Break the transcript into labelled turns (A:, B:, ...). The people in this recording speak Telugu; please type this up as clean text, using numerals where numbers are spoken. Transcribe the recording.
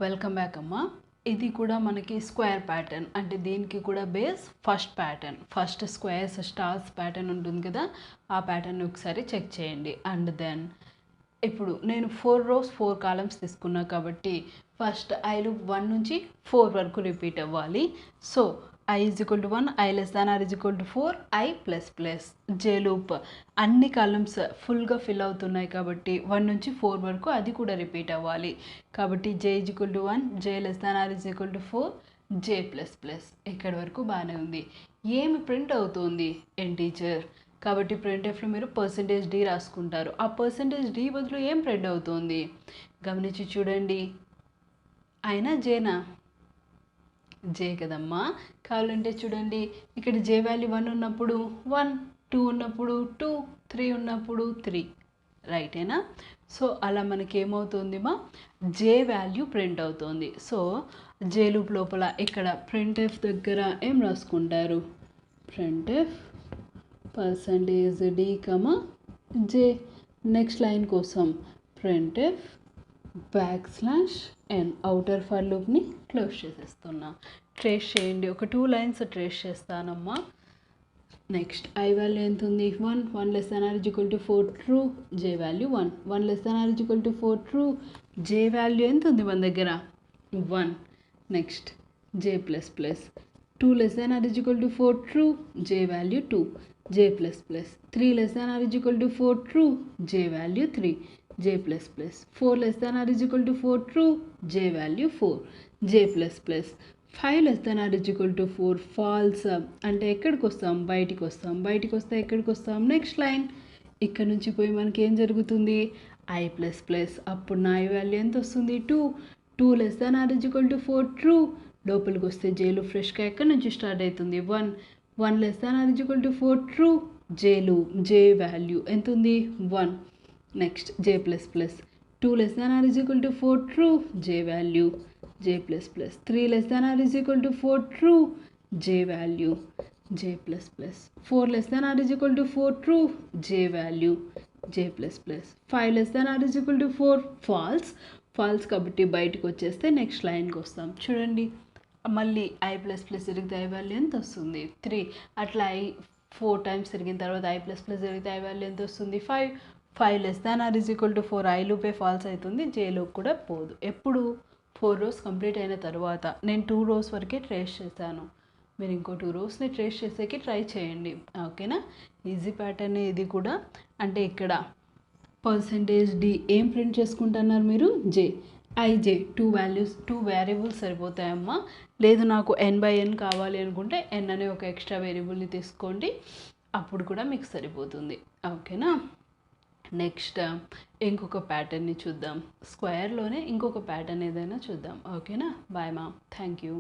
A: వెల్కమ్ బ్యాక్ అమ్మా. ఇది కూడా మనకి స్క్వేర్ ప్యాటర్న్, అంటే దీనికి కూడా base first pattern, first squares stars pattern ఉంటుంది కదా, ఆ ప్యాటర్న్ ఒకసారి చెక్ చేయండి. అండ్ దెన్ ఇప్పుడు నేను 4 rows 4 columns తీసుకున్నా కాబట్టి ఫస్ట్ ఐ లూప్ 1 నుంచి 4 వరకు రిపీట్ అవ్వాలి. So I is equal to 1, I less than or is equal to 4, I plus plus J loop అన్ని కాలమ్స్ ఫుల్గా ఫిల్ అవుతున్నాయి కాబట్టి 1 నుంచి 4 వరకు అది కూడా రిపీట్ అవ్వాలి. కాబట్టి J is equal to 1, J less than or is equal to 4, J plus plus. ఇక్కడి వరకు బాగానే ఉంది. ఏమి ప్రింట్ అవుతుంది? ఇంటీజర్. కాబట్టి ప్రింట్ఎఫ్లో మీరు %d రాసుకుంటారు. ఆ %d బదులు ఏం ప్రింట్ అవుతుంది గమనించి చూడండి. అయినా జేనా? జే కదమ్మా. కావాలంటే చూడండి, ఇక్కడ జే వాల్యూ 1 ఉన్నప్పుడు 1, 2 ఉన్నప్పుడు 2, 3 ఉన్నప్పుడు 3, రైటేనా? సో అలా మనకి ఏమవుతుంది మా జే వాల్యూ ప్రింట్ అవుతుంది. సో జే లూప్ లోపల ఇక్కడ ప్రింట్ఎఫ్ దగ్గర ఏం రాసుకుంటారు? ప్రింట్ఎఫ్ %d, జే. నెక్స్ట్ లైన్ కోసం ప్రింట్ఎఫ్ \n అవుటర్ ఫర్ లూప్ని క్లోజ్ చేసేస్తున్నా. ట్రేస్ చేయండి. ఒక 2 lines ట్రేస్ చేస్తానమ్మా. నెక్స్ట్ ఐ వాల్యూ ఎంత ఉంది? 1, 1 less than or is equal to 4 true, J value 1, 1 less than or is equal to 4 true, J value ఎంత ఉంది మన దగ్గర? 1. Next J plus plus 2 less than or is equal to 4 true, J value 2, J plus plus 3 less than or is equal to 4 true, J value 3, J plus plus 4 less than or is equal to 4 true, J value 4, J plus plus 5 less than or is equal to 4 false. అంటే ఎక్కడికి వస్తాం? బయటికి వస్తాం. బయటికి వస్తే ఎక్కడికి వస్తాం? Next line. ఇక్కడ నుంచి పోయి మనకి ఏం జరుగుతుంది? I plus plus అప్పుడు నా I వాల్యూ ఎంత వస్తుంది? 2, 2 less than or is equal to 4 true, లోపలికి వస్తే జేలు ఫ్రెష్గా ఎక్కడి నుంచి స్టార్ట్ అవుతుంది? 1, 1 less than or is equal to 4 true, జేలు J value ఎంత ఉంది? 1. Next J plus plus 2 less than or is equal to 4 true, J value J plus plus 3 less than or is equal to 4 true, J value J plus plus 4 less than or is equal to 4 true, J value J plus plus 5 less than or is equal to 4 false. Falls కాబట్టి బయటకు వచ్చేస్తే నెక్స్ట్ లైన్కి వస్తాం. చూడండి, మళ్ళీ I ప్లస్ ప్లస్ జరిగితే I వాల్యూ ఎంత వస్తుంది? 3. అట్లా I 4 times తిరిగిన తర్వాత I ప్లస్ ప్లస్ జరిగితే I వాల్యూ ఎంత వస్తుంది? 5. 5 less than or is equal to 4, I లూపే falls అవుతుంది, జే లూప్ కూడా పోదు. ఎప్పుడు 4 rows కంప్లీట్ అయిన తర్వాత. నేను 2 rows వరకే ట్రేస్ చేశాను. మీరు ఇంకో 2 rowsని ట్రేస్ చేసేకి ట్రై చేయండి. ఓకేనా? ఈజీ ప్యాటర్న్ ఇది కూడా. అంటే ఇక్కడ %d ఏం ప్రింట్ చేసుకుంటున్నారు మీరు? జే, ఐజే 2 వేరియబుల్స్ సరిపోతాయమ్మా. లేదు నాకు n/n కావాలి అనుకుంటే n అనే ఒక ఎక్స్ట్రా వేరియబుల్ని తీసుకోండి, అప్పుడు కూడా మీకు సరిపోతుంది. ఓకేనా? నెక్స్ట్ ఇంకొక ప్యాటర్న్ని చూద్దాం. స్క్వేర్లోనే ఇంకొక ప్యాటర్న్ ఏదైనా చూద్దాం. ఓకేనా? బాయ్ మా. Thank you.